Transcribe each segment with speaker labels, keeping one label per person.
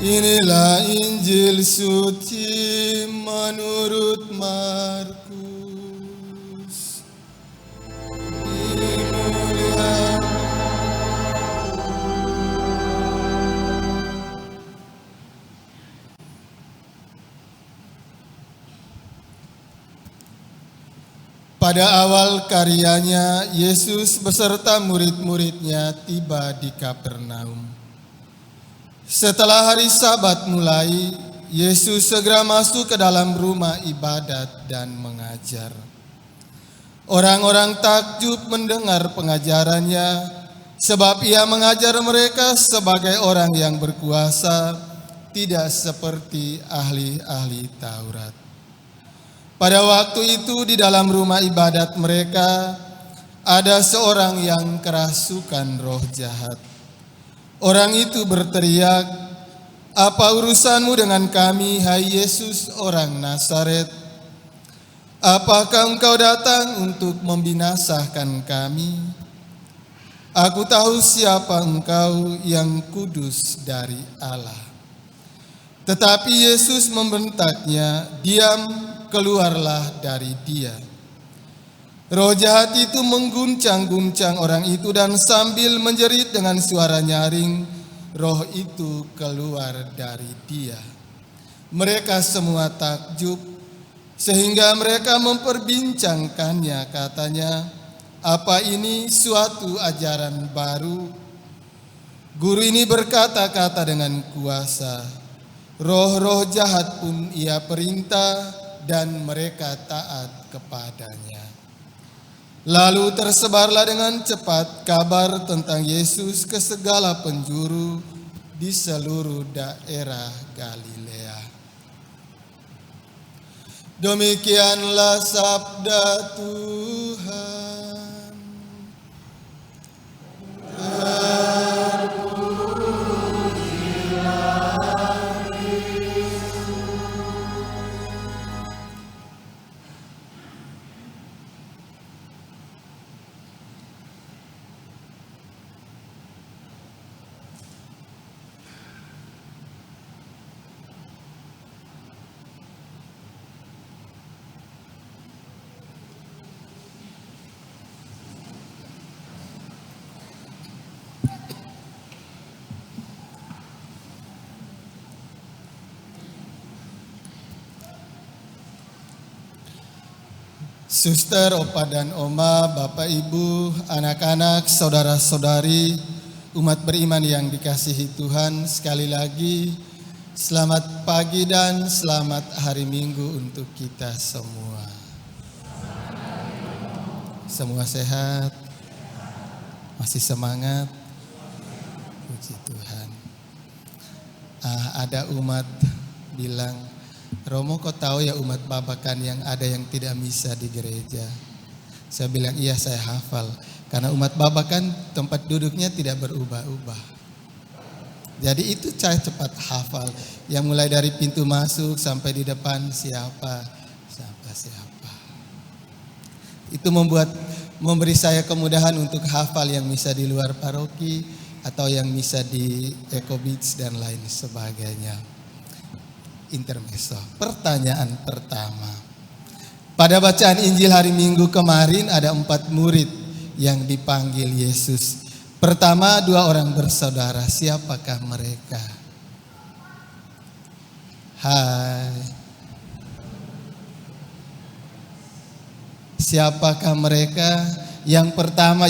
Speaker 1: Inilah Injil suci menurut Markus. Pada awal karyanya, Yesus beserta murid-muridnya tiba di Kapernaum. Setelah hari Sabat mulai, Yesus segera masuk ke dalam rumah ibadat dan mengajar. Orang-orang takjub mendengar pengajarannya, sebab ia mengajar mereka sebagai orang yang berkuasa, tidak seperti ahli-ahli Taurat. Pada waktu itu di dalam rumah ibadat mereka, ada seorang yang kerasukan roh jahat. Orang itu berteriak, "Apa urusanmu dengan kami, hai Yesus orang Nazaret? Apakah engkau datang untuk membinasakan kami? Aku tahu siapa engkau, yang kudus dari Allah." Tetapi Yesus membentaknya, "Diam, keluarlah dari dia." Roh jahat itu mengguncang-guncang orang itu dan sambil menjerit dengan suara nyaring, roh itu keluar dari dia. Mereka semua takjub, sehingga mereka memperbincangkannya, katanya, "Apa ini suatu ajaran baru? Guru ini berkata-kata dengan kuasa. Roh-roh jahat pun ia perintah dan mereka taat kepadanya." Lalu tersebarlah dengan cepat kabar tentang Yesus ke segala penjuru di seluruh daerah Galilea. Demikianlah sabda Tuhan. Suster, opa dan oma, bapak ibu, anak-anak, saudara-saudari, umat beriman yang dikasihi Tuhan, sekali lagi selamat pagi dan selamat hari Minggu untuk kita semua. Semua sehat? Masih semangat? Puji Tuhan. Ada umat bilang, "Romo, kok tahu ya umat Babakan yang ada yang tidak misa di gereja?" Saya bilang, "Iya, saya hafal. Karena umat Babakan tempat duduknya tidak berubah-ubah. Jadi itu saya cepat hafal. Yang mulai dari pintu masuk sampai di depan siapa. Itu memberi saya kemudahan untuk hafal yang misa di luar paroki atau yang misa di Eko Beach dan lain sebagainya." Intermezzo. Pertanyaan pertama. Pada bacaan Injil hari Minggu kemarin ada 4 murid yang dipanggil Yesus. Pertama, 2 orang bersaudara. Siapakah mereka? Hai. Siapakah mereka? Yang pertama,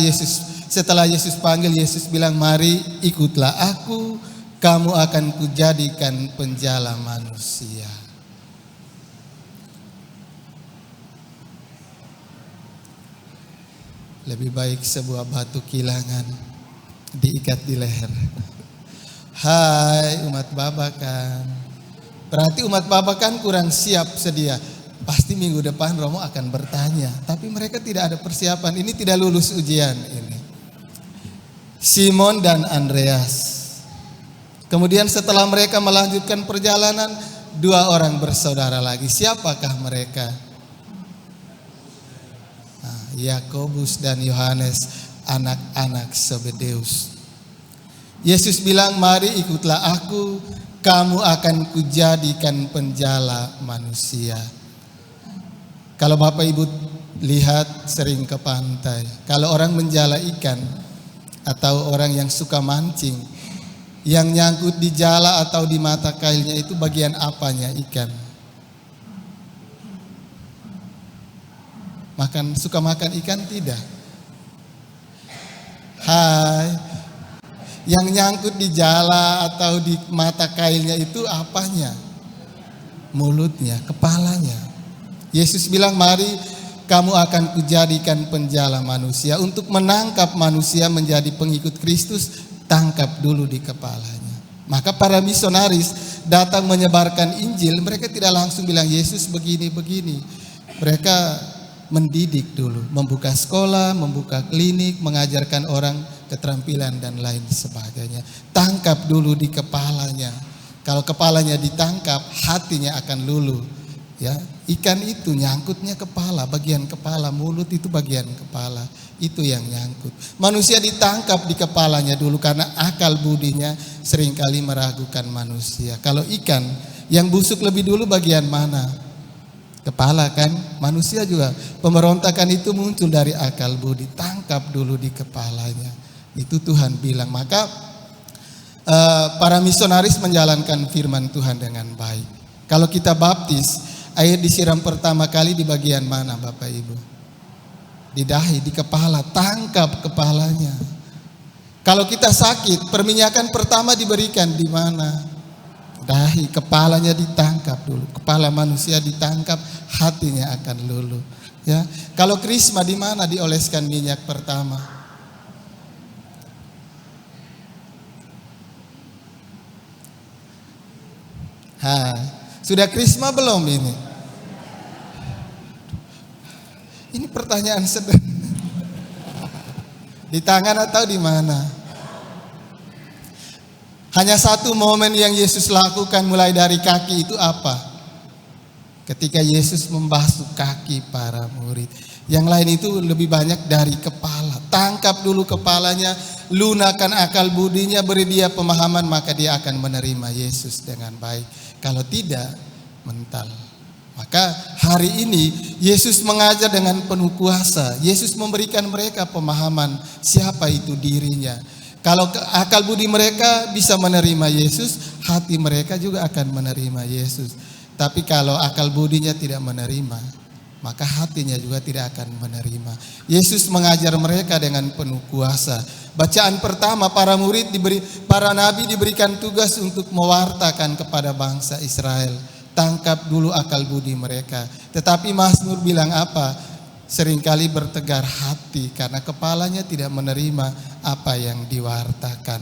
Speaker 1: setelah Yesus panggil, Yesus bilang, "Mari ikutlah aku, kamu akan kujadikan penjala manusia." Lebih baik sebuah batu kilangan diikat di leher. Hai umat Babakan. Berarti umat Babakan kurang siap sedia. Pasti minggu depan Romo akan bertanya. Tapi mereka tidak ada persiapan. Ini tidak lulus ujian ini. Simon dan Andreas. Kemudian setelah mereka melanjutkan perjalanan, 2 orang bersaudara lagi. Siapakah mereka? Yakobus dan Yohanes, anak-anak Zebedeus. Yesus bilang, "Mari ikutlah aku, kamu akan kujadikan penjala manusia. Kalau Bapak Ibu lihat sering ke pantai, kalau orang menjala ikan atau orang yang suka mancing, yang nyangkut di jala atau di mata kailnya itu bagian apanya ikan? Suka makan ikan tidak? Hai, yang nyangkut di jala atau di mata kailnya itu apanya? Mulutnya, kepalanya. Yesus bilang, mari kamu akan kujadikan penjala manusia. Untuk menangkap manusia menjadi pengikut Kristus, tangkap dulu di kepalanya. Maka para misionaris datang menyebarkan Injil, mereka tidak langsung bilang Yesus begini-begini. Mereka mendidik dulu, membuka sekolah, membuka klinik, mengajarkan orang keterampilan dan lain sebagainya. Tangkap dulu di kepalanya. Kalau kepalanya ditangkap, hatinya akan luluh. Ya, ikan itu nyangkutnya kepala, bagian kepala, mulut itu bagian kepala, itu yang nyangkut. Manusia ditangkap di kepalanya dulu karena akal budinya seringkali meragukan manusia. Kalau ikan yang busuk lebih dulu bagian mana? Kepala kan? Manusia juga pemberontakan itu muncul dari akal budi. Tangkap dulu di kepalanya. Itu Tuhan bilang. Maka para misionaris menjalankan firman Tuhan dengan baik. Kalau kita baptis, air disiram pertama kali di bagian mana Bapak Ibu? Di dahi, di kepala. Tangkap kepalanya. Kalau kita sakit, perminyakan pertama diberikan di mana? Dahi, kepalanya ditangkap dulu. Kepala manusia ditangkap, hatinya akan luluh. Ya, kalau krisma di mana dioleskan minyak pertama? Sudah krisma belum ini? Ini pertanyaan sederhana. Di tangan atau di mana? Hanya satu momen yang Yesus lakukan mulai dari kaki itu apa? Ketika Yesus membasuh kaki para murid. Yang lain itu lebih banyak dari kepala. Tangkap dulu kepalanya, lunakan akal budinya, beri dia pemahaman, maka dia akan menerima Yesus dengan baik. Kalau tidak, mental. Maka hari ini Yesus mengajar dengan penuh kuasa. Yesus memberikan mereka pemahaman siapa itu dirinya. Kalau akal budi mereka bisa menerima Yesus, hati mereka juga akan menerima Yesus. Tapi kalau akal budinya tidak menerima, maka hatinya juga tidak akan menerima. Yesus mengajar mereka dengan penuh kuasa. Bacaan pertama, para nabi diberikan tugas untuk mewartakan kepada bangsa Israel. Tangkap dulu akal budi mereka. Tetapi Mazmur bilang apa? Seringkali bertegar hati karena kepalanya tidak menerima apa yang diwartakan.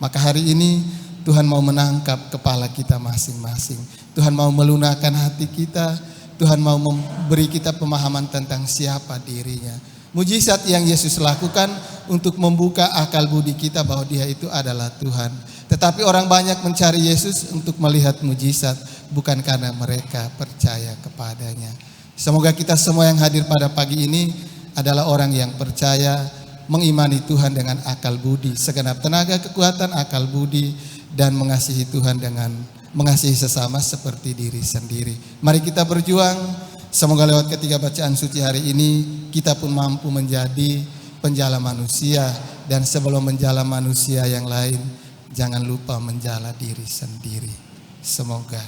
Speaker 1: Maka hari ini Tuhan mau menangkap kepala kita masing-masing. Tuhan mau melunakkan hati kita. Tuhan mau memberi kita pemahaman tentang siapa dirinya. Mujizat yang Yesus lakukan untuk membuka akal budi kita bahwa dia itu adalah Tuhan. Tetapi orang banyak mencari Yesus untuk melihat mujizat, bukan karena mereka percaya kepadanya. Semoga kita semua yang hadir pada pagi ini adalah orang yang percaya, mengimani Tuhan dengan akal budi, segenap tenaga, kekuatan, akal budi, dan mengasihi Tuhan dengan mengasihi sesama seperti diri sendiri. Mari kita berjuang, semoga lewat ketiga bacaan suci hari ini, kita pun mampu menjadi penjala manusia, dan sebelum menjala manusia yang lain, jangan lupa menjala diri sendiri. Semoga